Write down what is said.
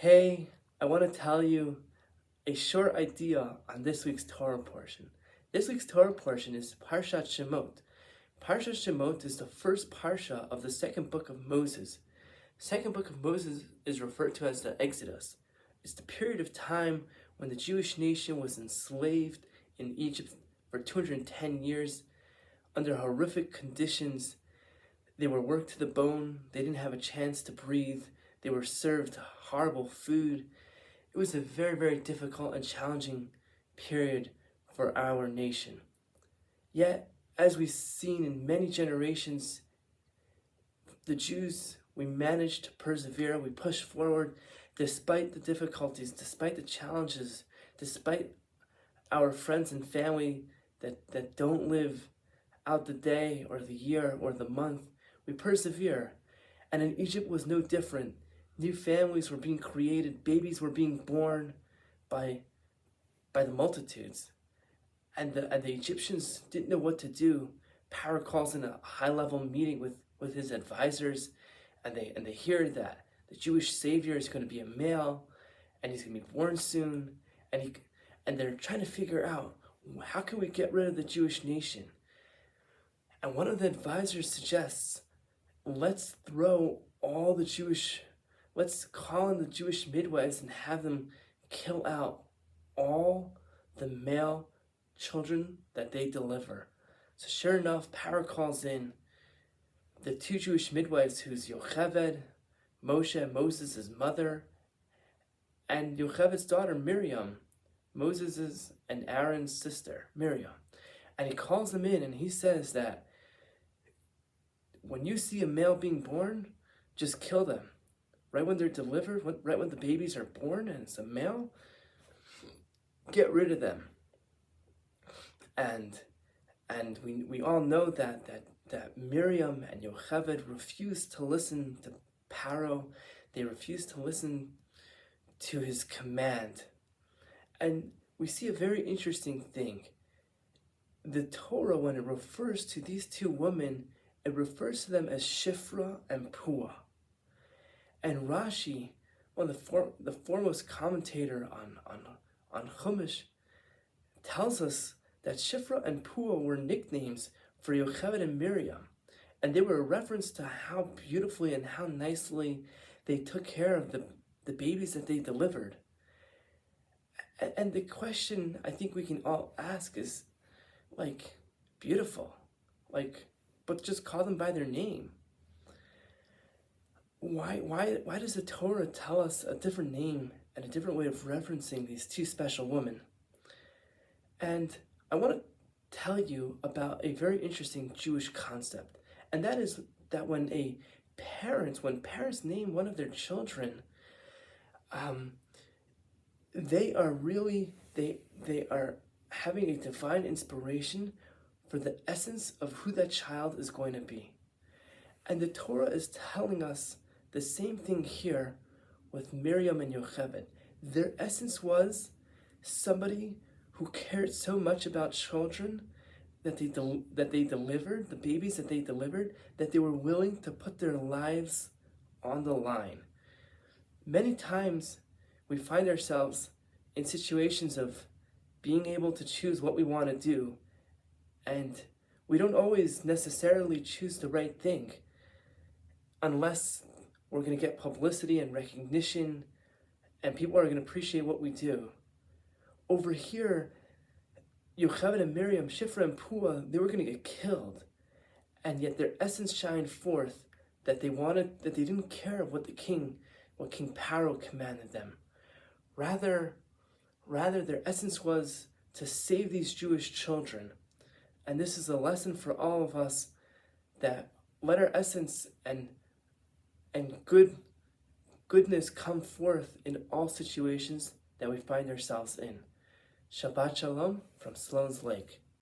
Hey, I want to tell you a short idea on this week's Torah portion. This week's Torah portion is Parshat Shemot. Parshat Shemot is the first Parsha of the second book of Moses. The second book of Moses is referred to as the Exodus. It's the period of time when the Jewish nation was enslaved in Egypt for 210 years under horrific conditions. They were worked to the bone. They didn't have a chance to breathe. They were served horrible food. It was a very, very difficult and challenging period for our nation. Yet, as we've seen in many generations, the Jews, we managed to persevere. We pushed forward despite the difficulties, despite the challenges, despite our friends and family that don't live out the day or the year or the month. We persevere. And in Egypt was no different. New families were being created, babies were being born by the multitudes. And the Egyptians didn't know what to do. Pharaoh calls in a high-level meeting with his advisors, and they hear that the Jewish savior is going to be a male, and he's going to be born soon, and they're trying to figure out, how can we get rid of the Jewish nation? And one of the advisors suggests, let's call in the Jewish midwives and have them kill out all the male children that they deliver. So sure enough, Pharaoh calls in the two Jewish midwives, who's Yocheved, Moses' mother, and Yocheved's daughter, Miriam, Moses' and Aaron's sister, Miriam. And he calls them in and he says that when you see a male being born, just kill them. Right when they're delivered, right when the babies are born and it's a male, get rid of them. And we all know that Miriam and Yocheved refused to listen to Pharaoh. They refused to listen to his command. And we see a very interesting thing. The Torah, when it refers to these two women, it refers to them as Shifra and Puah. And Rashi, one of the foremost commentator on Chumash, tells us that Shifra and Puah were nicknames for Yocheved and Miriam. And they were a reference to how beautifully and how nicely they took care of the babies that they delivered. And the question I think we can all ask is, beautiful, but just call them by their name. Why does the Torah tell us a different name and a different way of referencing these two special women? And I want to tell you about a very interesting Jewish concept, and that is that when parents name one of their children, they are having a divine inspiration for the essence of who that child is going to be. And the Torah is telling us the same thing here with Miriam and Yocheved. Their essence was somebody who cared so much about children that they delivered, the babies that they delivered, that they were willing to put their lives on the line. Many times we find ourselves in situations of being able to choose what we want to do, and we don't always necessarily choose the right thing unless we're going to get publicity and recognition and people are going to appreciate what we do. Over here, Yocheved and Miriam, Shifra and Puah, they were going to get killed, and yet their essence shined forth that they didn't care what King Pharaoh commanded them. Rather their essence was to save these Jewish children. And this is a lesson for all of us, that let our essence and goodness come forth in all situations that we find ourselves in. Shabbat Shalom from Sloan's Lake.